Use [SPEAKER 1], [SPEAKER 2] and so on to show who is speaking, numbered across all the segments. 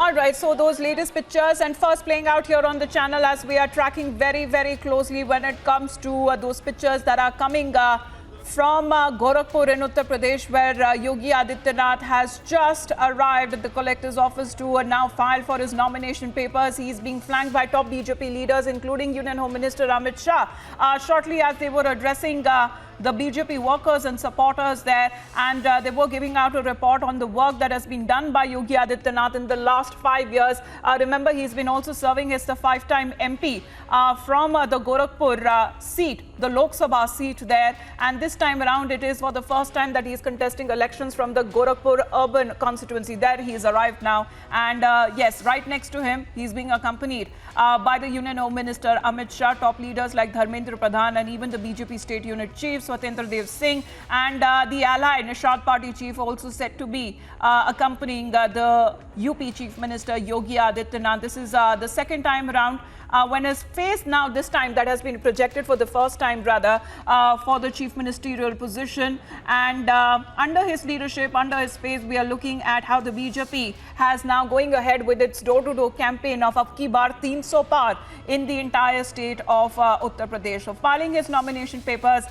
[SPEAKER 1] All right, so those latest pictures and first playing out here on the channel as we are tracking very, very closely when it comes to those pictures that are coming from Gorakhpur in Uttar Pradesh, where Yogi Adityanath has just arrived at the collector's office to now file for his nomination papers. He is being flanked by top BJP leaders, including Union Home Minister Amit Shah, shortly as they were addressing the BJP workers and supporters there, and they were giving out a report on the work that has been done by Yogi Adityanath in the last 5 years. Remember, he's been also serving as the 5-time MP from the Gorakhpur seat, the Lok Sabha seat there, and this time around it is for the first time that he is contesting elections from the Gorakhpur urban constituency. There he has arrived now, and yes, right next to him he's being accompanied by the Union Home Minister Amit Shah, top leaders like Dharmendra Pradhan, and even the BJP state unit chief Swatendra Dev Singh, and the ally Nishad Party chief also said to be accompanying the UP chief minister Yogi Adityanath. This is the second time around when his face now this time that has been projected for the first time rather for the chief ministerial position, and under his leadership, under his face, we are looking at how the BJP has now going ahead with its door-to-door campaign of Ab Ki Baar 300 Paar in the entire state of Uttar Pradesh. So filing his nomination papers,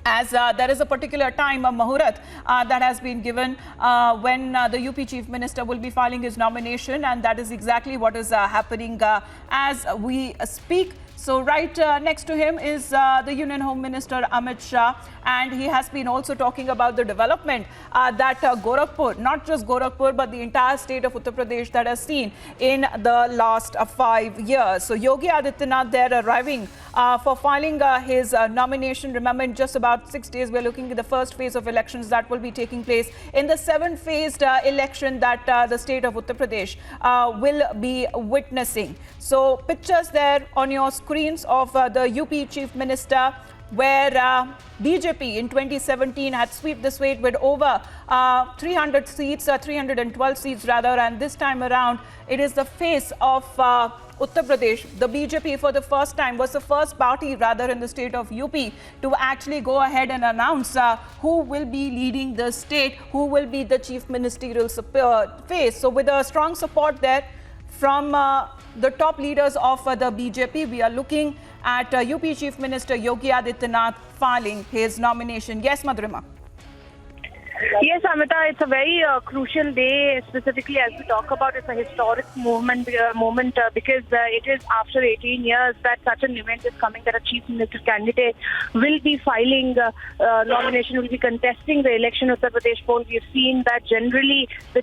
[SPEAKER 1] as there is a particular time, a Muhurat, that has been given when the UP Chief Minister will be filing his nomination, and that is exactly what is happening as we speak. So right next to him is the Union Home Minister Amit Shah, and he has been also talking about the development that Gorakhpur, not just Gorakhpur, but the entire state of Uttar Pradesh that has seen in the last 5 years. So Yogi Adityanath there arriving for filing his nomination. Remember, in just about 6 days, we are looking at the first phase of elections that will be taking place in the 7-phased election that the state of Uttar Pradesh will be witnessing. So pictures there on your screens of the UP Chief Minister, where BJP in 2017 had swept the state with over 300 seats, 312 seats rather, and this time around it is the face of Uttar Pradesh. The BJP for the first time was the first party rather in the state of UP to actually go ahead and announce who will be leading the state, who will be the chief ministerial face. So with a strong support there from the top leaders of the BJP, we are looking at UP Chief Minister Yogi Adityanath filing his nomination. Yes, Madhurima.
[SPEAKER 2] Yes, Amita, it's a very crucial day, specifically as we talk about it's a historic moment because it is after 18 years that such an event is coming, that a chief minister candidate will be filing nomination, will be contesting the election of Uttar Pradesh poll. We've seen that generally the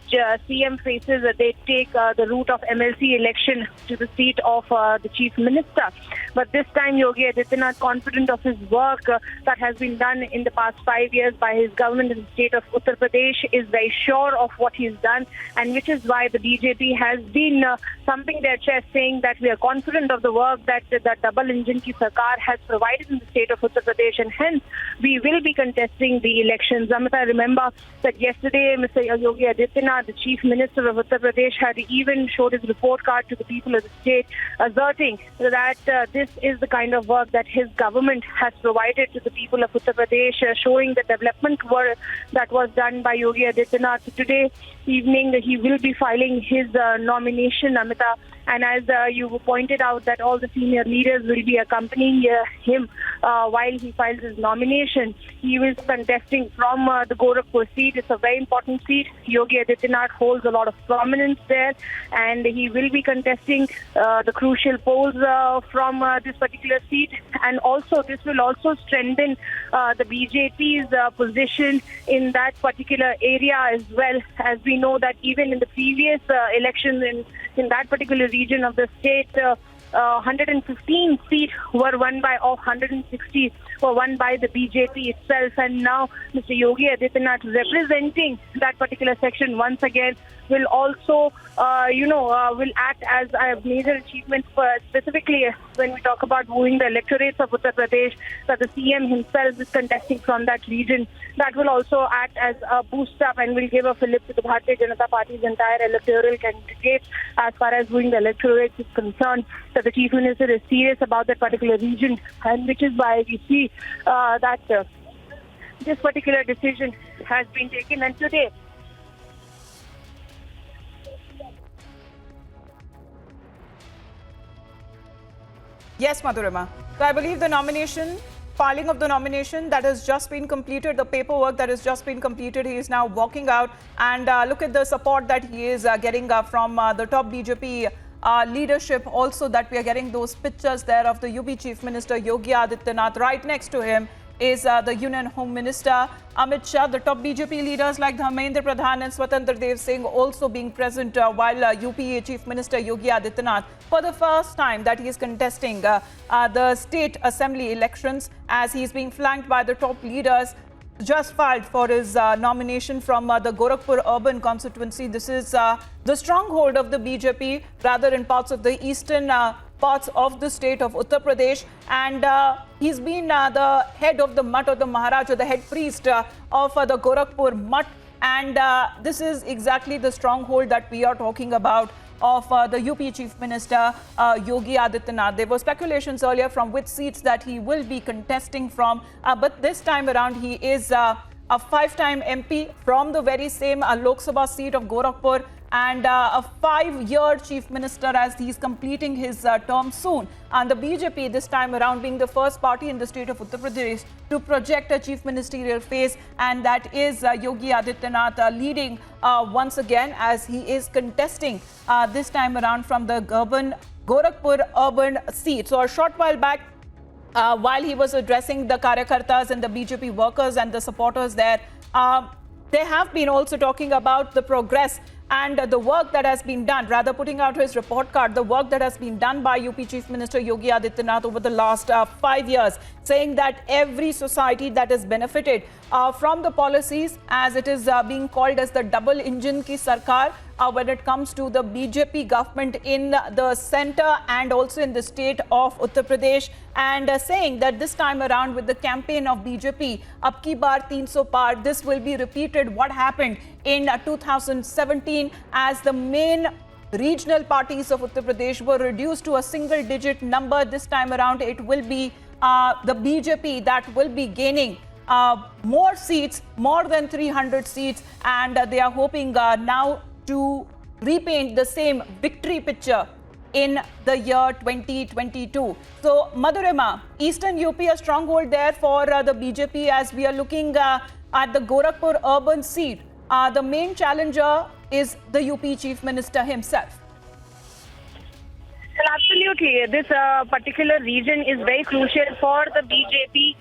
[SPEAKER 2] CM faces, they take the route of MLC election to the seat of the chief minister. But this time, Yogi Adityanath, confident of his work that has been done in the past 5 years by his government in the state of Uttar Pradesh, is very sure of what he's done, and which is why the BJP has been thumping their chest, saying that we are confident of the work that the double engine ki sarkar has provided in the state of Uttar Pradesh, and hence we will be contesting the elections. Amita, remember that yesterday Mr. Yogi Adityanath, the Chief Minister of Uttar Pradesh, had even showed his report card to the people of the state, asserting that this is the kind of work that his government has provided to the people of Uttar Pradesh, showing the development work that was done by Yogi Adityanath. Today evening, he will be filing his nomination, Amita. And as you pointed out, that all the senior leaders will be accompanying him while he files his nomination. He is contesting from the Gorakhpur seat. It's a very important seat. Yogi Adityanath holds a lot of prominence there, and he will be contesting the crucial polls from this particular seat. And also, this will also strengthen the BJP's position in that particular area as well. As we know that even in the previous election in that particular region of the state, 115 seats were won by, of 160 were won by the BJP itself, and now Mr. Yogi Adityanath, representing that particular section once again, will also, will act as a major achievement for, specifically when we talk about moving the electorates of Uttar Pradesh, that the CM himself is contesting from that region. That will also act as a boost up and will give a fillip to the Bharatiya Janata Party's entire electoral candidate as far as moving the electorates is concerned. That the Chief Minister is serious about that particular region, and which is why we see that this particular decision has been taken. And today,
[SPEAKER 1] Yes, Madhurima. So I believe the filing of the nomination that has just been completed, the paperwork that has just been completed, he is now walking out. And look at the support that he is getting from the top BJP leadership. Also that we are getting those pictures there of the UP Chief Minister Yogi Adityanath. Right next to him is the Union Home Minister Amit Shah. The top BJP leaders like Dharmendra Pradhan and Swatantra Dev Singh also being present while UP Chief Minister Yogi Adityanath, for the first time that he is contesting the state assembly elections, as he is being flanked by the top leaders, just filed for his nomination from the Gorakhpur urban constituency. This is the stronghold of the BJP, rather in parts of the eastern parts of the state of Uttar Pradesh, and he's been the head of the Mutt, or the Maharaj, or the head priest of the Gorakhpur Mutt, and this is exactly the stronghold that we are talking about of the UP Chief Minister Yogi Adityanath. There were speculations earlier from which seats that he will be contesting from, but this time around he is a 5-time MP from the very same Lok Sabha seat of Gorakhpur, and a 5-year chief minister as he's completing his term soon. And the BJP this time around being the first party in the state of Uttar Pradesh to project a chief ministerial face, and that is Yogi Adityanath leading once again, as he is contesting this time around from the Gorakhpur urban seat. So a short while back, while he was addressing the Karyakartas and the BJP workers and the supporters there, they have been also talking about the progress and the work that has been done, rather putting out his report card, the work that has been done by UP Chief Minister Yogi Adityanath over the last 5 years, saying that every society that has benefited from the policies, as it is being called as the double engine ki sarkar, when it comes to the BJP government in the center and also in the state of Uttar Pradesh, and saying that this time around with the campaign of BJP, Ab Ki Baar 300 Par, this will be repeated what happened in 2017, as the main regional parties of Uttar Pradesh were reduced to a single-digit number. This time around, it will be the BJP that will be gaining more seats, more than 300 seats, and they are hoping now to repaint the same victory picture in the year 2022. So, Madhurima, Eastern UP, a stronghold there for the BJP, as we are looking at the Gorakhpur urban seat. The main challenger is the UP Chief Minister himself.
[SPEAKER 2] Well, absolutely. This particular region is very crucial for the BJP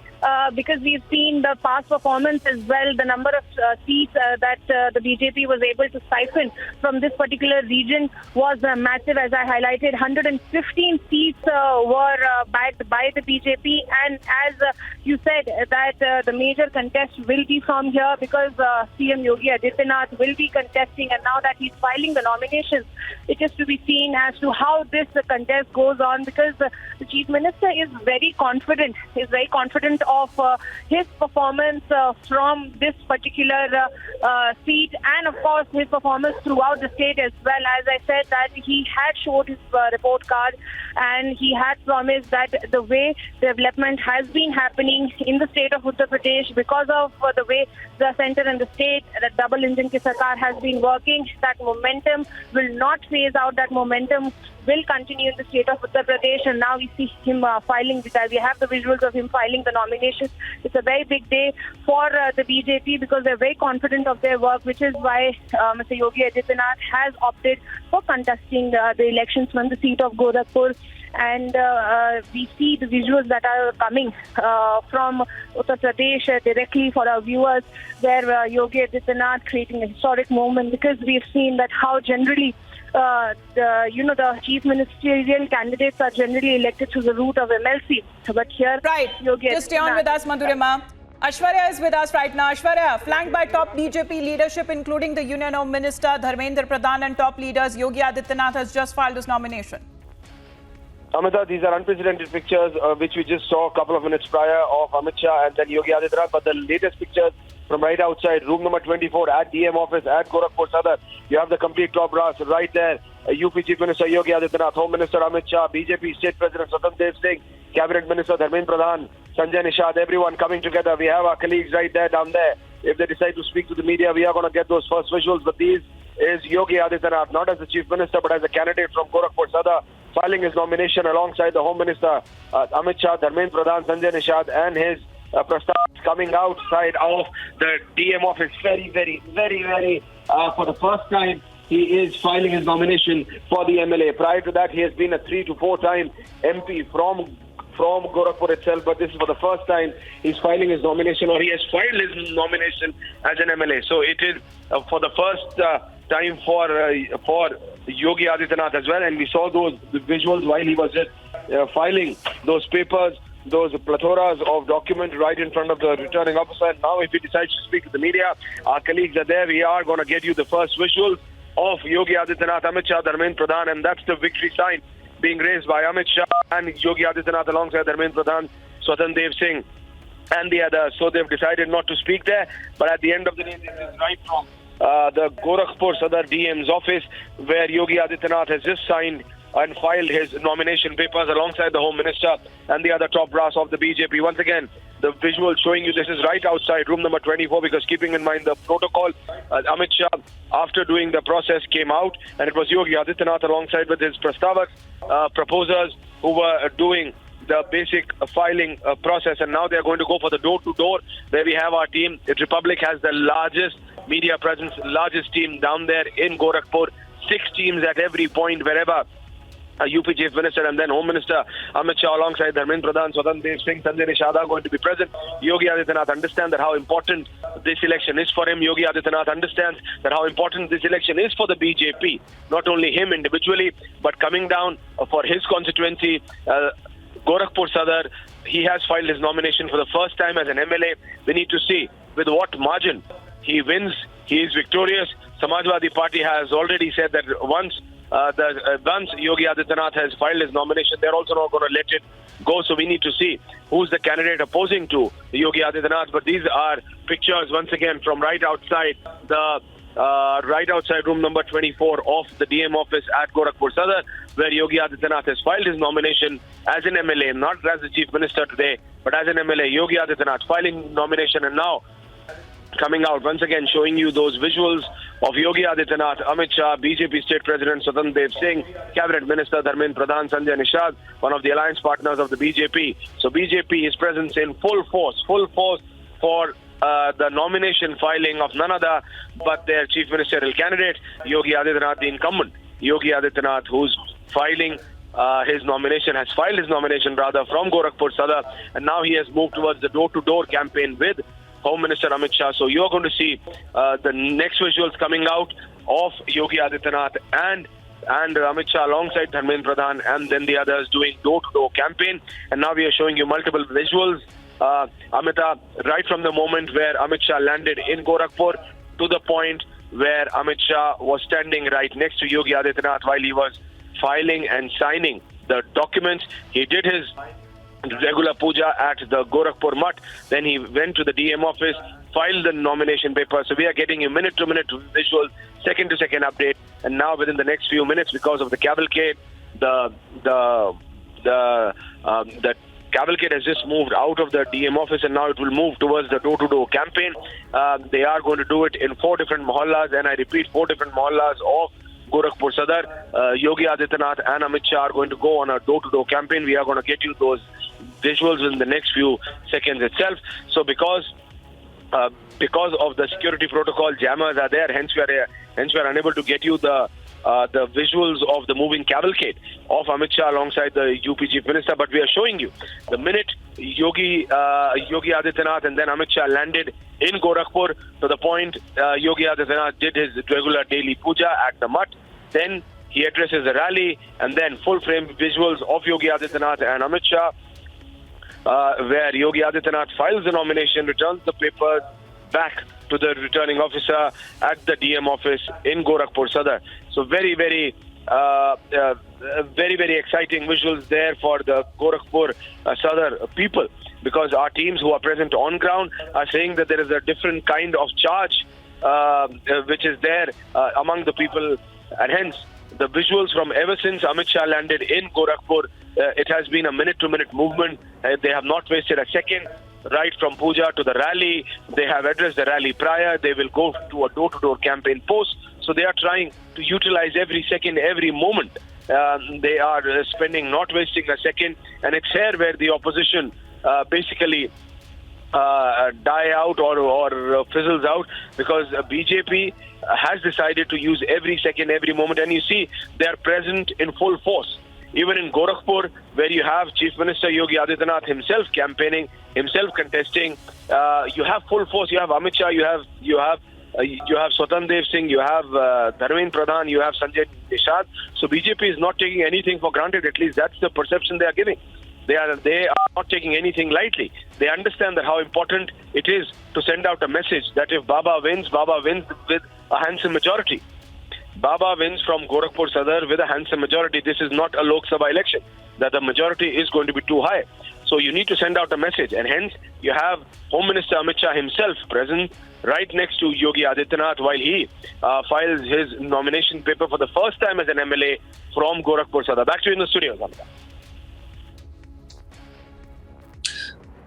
[SPEAKER 2] because we've seen the past performance as well. The number of seats that the BJP was able to siphon from this particular region was massive. As I highlighted, 115 seats were backed by the BJP. And as you said, that the major contest will be from here, because CM Yogi Adityanath will be contesting. And now that he's filing the nominations, it is to be seen as to how this contest goes on, because the Chief Minister is very confident. He's very confident of his performance from this particular seat, and of course his performance throughout the state as well. As I said, that he had showed his report card, and he had promised that the way development has been happening in the state of Uttar Pradesh, because of the way the center and the state, the double engine ki sarkar has been working, that momentum will not phase out. That momentum will continue in the state of Uttar Pradesh, and now we see him filing. We have the visuals of him filing the nomination. It's a very big day for the BJP, because they're very confident of their work, which is why Mr. Yogi Adityanath has opted for contesting the elections from the seat of Gorakhpur. And we see the visuals that are coming from Uttar Pradesh directly for our viewers, where Yogi Adityanath creating a historic moment, because we've seen that how generally the chief ministerial candidates are generally elected through the route of MLC. But here,
[SPEAKER 1] right,
[SPEAKER 2] Yogi
[SPEAKER 1] just stay on with us, Madhurima. Ashwarya is with us right now. Ashwarya, flanked by top BJP leadership, including the Union Home Minister Dharmendra Pradhan and top leaders, Yogi Adityanath has just filed his nomination.
[SPEAKER 3] Amita, these are unprecedented pictures which we just saw a couple of minutes prior of Amit Shah and then Yogi Adityanath. But the latest pictures from right outside room number 24 at DM office at Gorakhpur Sadar, you have the complete top brass right there. UP Chief Minister Yogi Adityanath, Home Minister Amit Shah, BJP State President Swatantra Dev Singh, Cabinet Minister Dharmendra Pradhan, Sanjay Nishad, everyone coming together. We have our colleagues right there down there. If they decide to speak to the media, we are going to get those first visuals. But these is Yogi Adityanath, not as the Chief Minister, but as a candidate from Gorakhpur Sadar. filing his nomination alongside the Home Minister Amit Shah, Dharmendra Pradhan, Sanjay Nishad, and his Prastab coming outside of the DM office. Very, for the first time, he is filing his nomination for the MLA. Prior to that, he has been a 3 to 4 time MP from Gorakhpur itself, but this is for the first time he's filing his nomination, or he has filed his nomination as an MLA. So it is for the first time for Yogi Adityanath as well, and we saw those visuals while he was just filing those papers, those plethora of documents right in front of the returning officer. Now, if he decides to speak to the media, our colleagues are there. We are going to get you the first visuals of Yogi Adityanath, Amit Shah, Dharmendra Pradhan, and that's the victory sign being raised by Amit Shah and Yogi Adityanath alongside Dharmendra Pradhan, Swatan Dev Singh, and the others. So they've decided not to speak there, but at the end of the day, this is right from the Gorakhpur Sadar DM's office, where Yogi Adityanath has just signed and filed his nomination papers alongside the Home Minister and the other top brass of the BJP. Once again, the visual showing you this is right outside room number 24, because keeping in mind the protocol, Amit Shah, after doing the process, came out, and it was Yogi Adityanath alongside with his Prastavaks, proposers, who were doing the basic filing process, and now they're going to go for the door-to-door, where we have our team. Republic has the largest media presence, largest team down there in Gorakhpur, 6 teams at every point, wherever UP Chief Minister and then Home Minister Amit Shah alongside Dharmendra Pradhan, Swatan Dev Singh, Sanjay Nishad are going to be present. Yogi Adityanath understands that how important this election is for him. Yogi Adityanath understands that how important this election is for the BJP. Not only him individually, but coming down for his constituency, Gorakhpur Sadar. He has filed his nomination for the first time as an MLA. We need to see with what margin he wins. He is victorious. Samajwadi Party has already said that once Yogi Adityanath has filed his nomination, they're also not going to let it go. So we need to see who's the candidate opposing to Yogi Adityanath. But these are pictures once again from right outside room number 24 of the DM office at Gorakhpur Sadar, where Yogi Adityanath has filed his nomination as an MLA, not as the Chief Minister today, but as an MLA. Yogi Adityanath filing nomination, and now coming out once again showing you those visuals of Yogi Adityanath, Amit Shah, BJP State President Swatan Dev Singh, Cabinet Minister Dharmendra Pradhan, Sanjay Nishad, one of the alliance partners of the BJP. So BJP is present in full force for the nomination filing of none other but their chief ministerial candidate, Yogi Adityanath, the incumbent. Yogi Adityanath, who's filing his nomination, has filed his nomination rather from Gorakhpur Sadar, and now he has moved towards the door-to-door campaign with Home Minister Amit Shah. So you're going to see the next visuals coming out of Yogi Adityanath and Amit Shah alongside Dharmendra Pradhan, and then the others doing door-to-door campaign. And now we are showing you multiple visuals, Amita, right from the moment where Amit Shah landed in Gorakhpur to the point where Amit Shah was standing right next to Yogi Adityanath while he was filing and signing the documents. He did his regular puja at the Gorakhpur Mutt. Then he went to the DM office, filed the nomination paper. So we are getting you minute-to-minute visuals, second-to-second update. And now within the next few minutes, because of the cavalcade, the cavalcade has just moved out of the DM office, and now it will move towards the door-to-door campaign. They are going to do it in 4 different mohallas, and I repeat, 4 different mohallas of Gorakhpur Sadar. Yogi Adityanath and Amit Shah are going to go on a door-to-door campaign. We are going to get you those visuals in the next few seconds itself. So because of the security protocol, jammers are there. Hence we are unable to get you the visuals of the moving cavalcade of Amit Shah alongside the UP Chief Minister. But we are showing you the minute Yogi Adityanath and then Amit Shah landed in Gorakhpur, to the point Yogi Adityanath did his regular daily puja at the Mutt. Then he addresses a rally, and then full-frame visuals of Yogi Adityanath and Amit Shah, where Yogi Adityanath files the nomination, returns the papers back to the returning officer at the DM office in Gorakhpur Sadar. So very exciting visuals there for the Gorakhpur Sadar people, because our teams who are present on ground are saying that there is a different kind of charge which is there among the people, and hence the visuals from ever since Amit Shah landed in Gorakhpur, it has been a minute-to-minute movement. They have not wasted a second. Right from puja to the rally, they have addressed the rally prior. They will go to a door-to-door campaign post. So they are trying to utilize every second, every moment They are spending, not wasting a second, and it's here where the opposition basically die out or fizzles out, because BJP has decided to use every second, every moment, and you see they are present in full force. Even in Gorakhpur, where you have Chief Minister Yogi Adityanath himself campaigning, himself contesting, you have full force. You have Amit Shah, you have Swatan Dev Singh, you have Dharmendra Pradhan, you have Sanjay Nishad. So BJP is not taking anything for granted. At least that's the perception they are giving. They are not taking anything lightly. They understand that how important it is to send out a message that if Baba wins with a handsome majority. Baba wins from Gorakhpur Sadar with a handsome majority. This is not a Lok Sabha election, that the majority is going to be too high. So you need to send out a message, and hence you have Home Minister Amit Shah himself present right next to Yogi Adityanath while he files his nomination paper for the first time as an MLA from Gorakhpur Sadar. Back to you in the studio, Amita.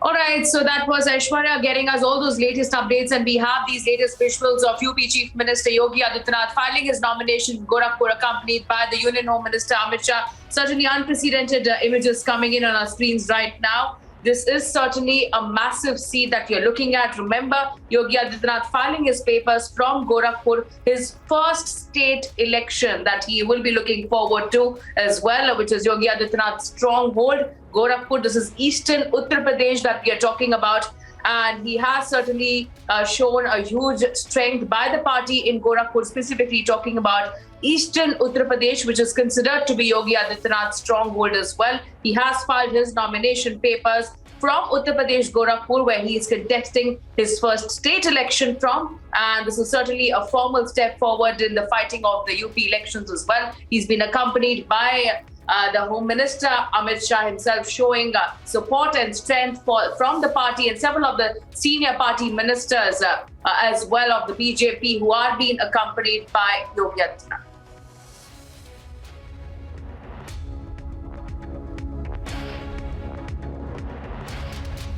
[SPEAKER 4] All right, so that was Aishwarya getting us all those latest updates, and we have these latest visuals of UP Chief Minister Yogi Adityanath filing his nomination in Gorakhpur, accompanied by the Union Home Minister Amit Shah. Certainly unprecedented images coming in on our screens right now. This is certainly a massive seat that you're looking at. Remember, Yogi Adityanath filing his papers from Gorakhpur, his first state election that he will be looking forward to as well, which is Yogi Adityanath's stronghold, Gorakhpur. This is eastern Uttar Pradesh that we are talking about. And he has certainly shown a huge strength by the party in Gorakhpur, specifically talking about eastern Uttar Pradesh, which is considered to be Yogi Adityanath's stronghold as well. He has filed his nomination papers from Uttar Pradesh, Gorakhpur, where he is contesting his first state election from. And this is certainly a formal step forward in the fighting of the UP elections as well. He's been accompanied by the Home Minister Amit Shah himself, showing support and strength from the party, and several of the senior party ministers as well of the BJP, who are being accompanied by Yogi Adityanath.